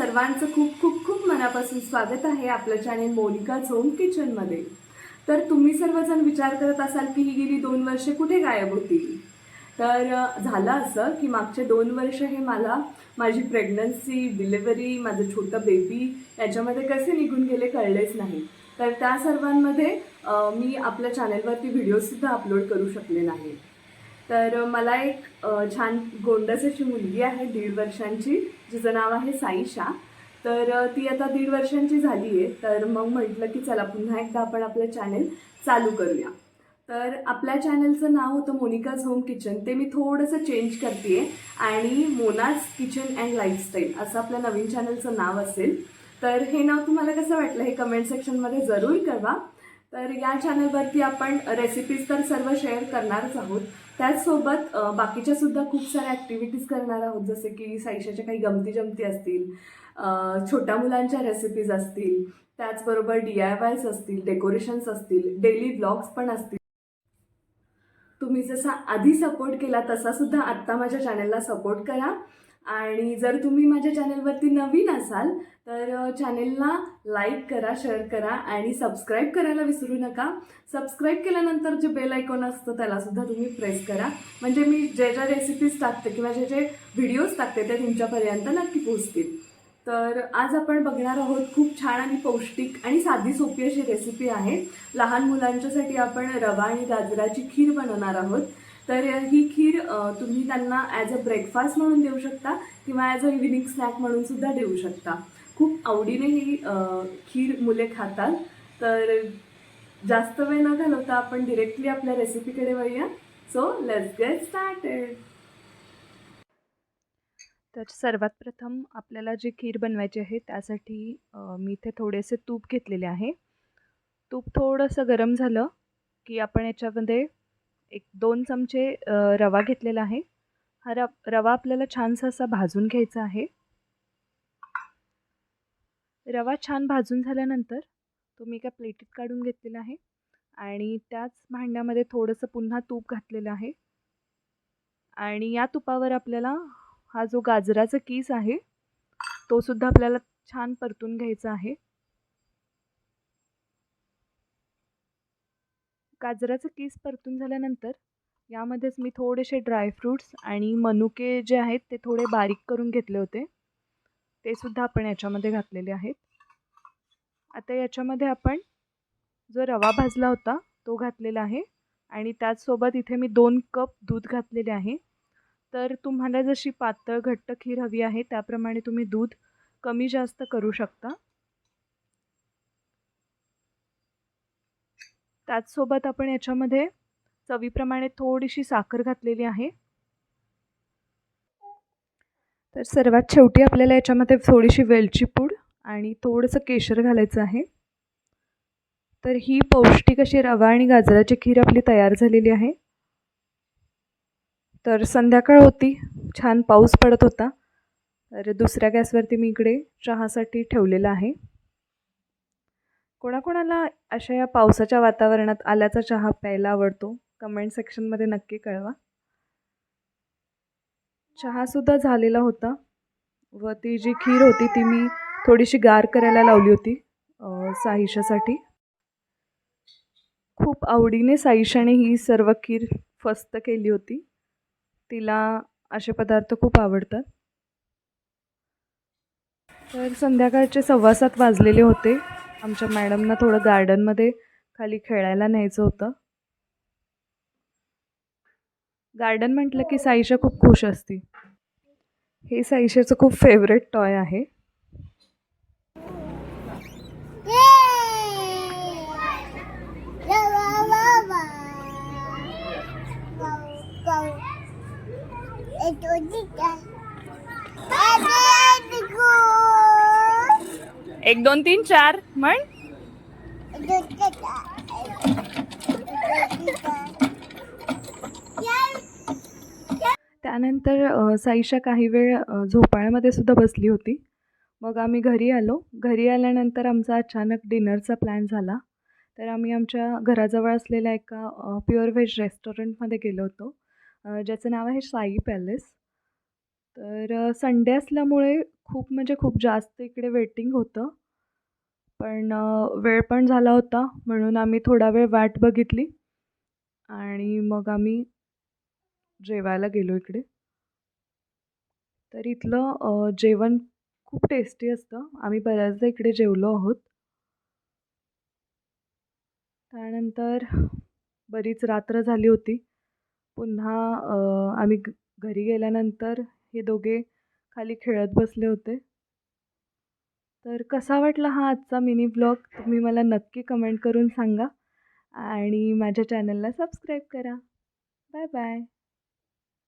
सर्वांचं खूप खूप खूप मनापासून स्वागत आहे आपल्या चॅनेल मोनिकाच होम किचनमध्ये. तर तुम्ही सर्वजण विचार करत असाल की ही गेली 2 वर्षे कुठे गायब होती. तर झालं असं की मागचे 2 वर्ष हे मला माझी प्रेग्नन्सी, डिलिव्हरी, माझं छोटं बेबी याच्यामध्ये कसे निघून गेले कळलेच नाही. तर त्या सर्वांमध्ये मी आपल्या चॅनेलवरती व्हिडिओसुद्धा अपलोड करू शकले नाही. तर मला एक छान गोंडस अशी मुलगी आहे 1.5 वर्षांची, जिचं नाव आहे साईशा. तर ती आता 1.5 वर्षांची झाली आहे. तर मग म्हटलं की चला पुन्हा एकदा आपण आपलं चॅनल चालू करूया. तर आपल्या चॅनलचं नाव होतं मोनिकाज होम किचन. ते मी थोडंसं चेंज करते आहे आणि मोनाज किचन अँड लाईफस्टाईल असं आपल्या नवीन चॅनलचं नाव असेल. तर हे नाव तुम्हाला कसं वाटलं हे कमेंट सेक्शनमध्ये जरूर कळवा. तर या चॅनलवरती आपण रेसिपीज तर सर्व शेअर करणारच आहोत. त्याचसोबत बाकीच्यासुद्धा खूप साऱ्या ॲक्टिव्हिटीज करणार आहोत, जसे की साईशाच्या काही गमती असतील, छोट्या मुलांच्या रेसिपीज असतील, त्याचबरोबर DIYs असतील, डेकोरेशन्स असतील, डेली ब्लॉग्स पण असतील. तुम्ही जसा आधी सपोर्ट केला तसासुद्धा आत्ता माझ्या चॅनलला सपोर्ट करा. आणि जर तुम्ही माझ्या चॅनलवरती नवीन असाल तर चॅनलला लाईक करा, शेअर करा आणि सबस्क्राईब करायला विसरू नका. सबस्क्राईब केल्यानंतर जे बेल आयकॉन असतं त्यालासुद्धा तुम्ही प्रेस करा, म्हणजे मी जे ज्या रेसिपीज टाकते किंवा जे जे व्हिडिओज टाकते ते तुमच्यापर्यंत नक्की पोहोचतील. तर आज आपण बघणार आहोत खूप छान आणि पौष्टिक आणि साधी सोपी अशी रेसिपी आहे. लहान मुलांच्यासाठी आपण रवा आणि गाजराची खीर बनवणार आहोत. तर ही खीर तुम्ही त्यांना ॲज अ ब्रेकफास्ट म्हणून देऊ शकता किंवा ॲज अ इव्हिनिंग स्नॅक म्हणूनसुद्धा देऊ शकता. खूप आवडीने ही खीर मुले खातात. तर जास्त वेळ न घालवता आपण डिरेक्टली आपल्या रेसिपीकडे वळूया. So let's get started. तर सर्वात प्रथम आपल्याला जी खीर बनवायची आहे त्यासाठी मी इथे थोडेसे तूप घेतलेले आहे. तूप थोडंसं गरम झालं की आपण याच्यामध्ये 1-2 चमचे रवा घेतलेला आहे. हा रवा आपल्याला छानसा असा भाजून घ्यायचा आहे. रवा छान भाजून झाल्यानंतर तो मी एका प्लेटीत काढून घेतलेला आहे आणि त्याच भांड्यामध्ये थोडंसं पुन्हा तूप घातलेलं आहे आणि या तुपावर आपल्याला हा जो गाजराचा कीस आहे तो सुद्धा आपल्याला छान परतून घ्यायचा आहे. गाजराचा कीस परतून झाल्यानंतर यामध्येच मी थोडेसे ड्रायफ्रूट्स आणि मनुके जे आहेत ते थोडे बारीक करून घेतले होते, ते सुद्धा आपण याच्यामध्ये घातलेले आहेत. आता याच्यामध्ये आपण जो रवा भाजला होता तो घातलेला आहे आणि त्याचसोबत इथे मी 2 कप दूध घातलेले आहे. तर तुम्हाला जशी पातळ घट्ट खीर हवी आहे त्याप्रमाणे तुम्ही दूध कमी जास्त करू शकता. त्याचसोबत आपण याच्यामध्ये चवीप्रमाणे थोडीशी साखर घातलेली आहे. तर सर्वात शेवटी आपल्याला याच्यामध्ये थोडीशी वेलची पूड आणि थोडंसं केशर घालायचं आहे. तर ही पौष्टिक अशी रवा आणि गाजराची खीर आपली तयार झालेली आहे. तर संध्याकाळ होती, छान पाऊस पडत होता. तर दुसऱ्या गॅसवरती मी इकडे चहासाठी ठेवलेला आहे. कोणाकोणाला अशा या पावसाच्या वातावरणात आल्याचा चहा प्यायला आवडतो, कमेंट सेक्शनमध्ये नक्की कळवा. चहासुद्धा झालेला होता व ती जी खीर होती ती मी थोडीशी गार करायला लावली होती साईशासाठी. खूप आवडीने साईशाने ही सर्व खीर फस्त केली होती. तिला असे पदार्थ खूप आवडतात. तर संध्याकाळचे 7:15 वाजलेले होते. आमच्या मॅडमना थोडं गार्डनमध्ये खाली खेळायला न्यायचं होतं. गार्डन म्हटलं की साईशा खूप खुश असते. हे साईशाचं खूप फेवरेट टॉय आहे. एक 2 3 4 म्हण. त्यानंतर साईशा काही वेळ झोपाळ्यामध्ये सुद्धा बसली होती. मग आम्ही घरी आलो. घरी आल्यानंतर आमचा अचानक डिनरचा प्लॅन झाला. तर आम्ही आमच्या घराजवळ असलेल्या एका प्युअर व्हेज रेस्टॉरंटमध्ये गेलो होतो, ज्याचं नाव आहे साई पॅलेस. तर संडे असल्यामुळे खूप म्हणजे खूप जास्त इकडे वेटिंग होतं. पण वेळ पण झाला होता म्हणून आम्ही थोडा वेळ वाट बघितली आणि मग आम्ही जेवायला गेलो इकडे. तर इथलं जेवण खूप टेस्टी असतं. आम्ही बऱ्याचदा इकडे जेवलो आहोत. त्यानंतर बरीच रात्र झाली होती. पुन्हा आम्ही घरी गेल्यानंतर हे दोघे खाली खेळत बसले होते. तर कसा वाटला हा आजचा मिनी ब्लॉग तुम्ही मला नक्की कमेंट करून सांगा आणि माझ्या चॅनलला सबस्क्राईब करा. Bye bye.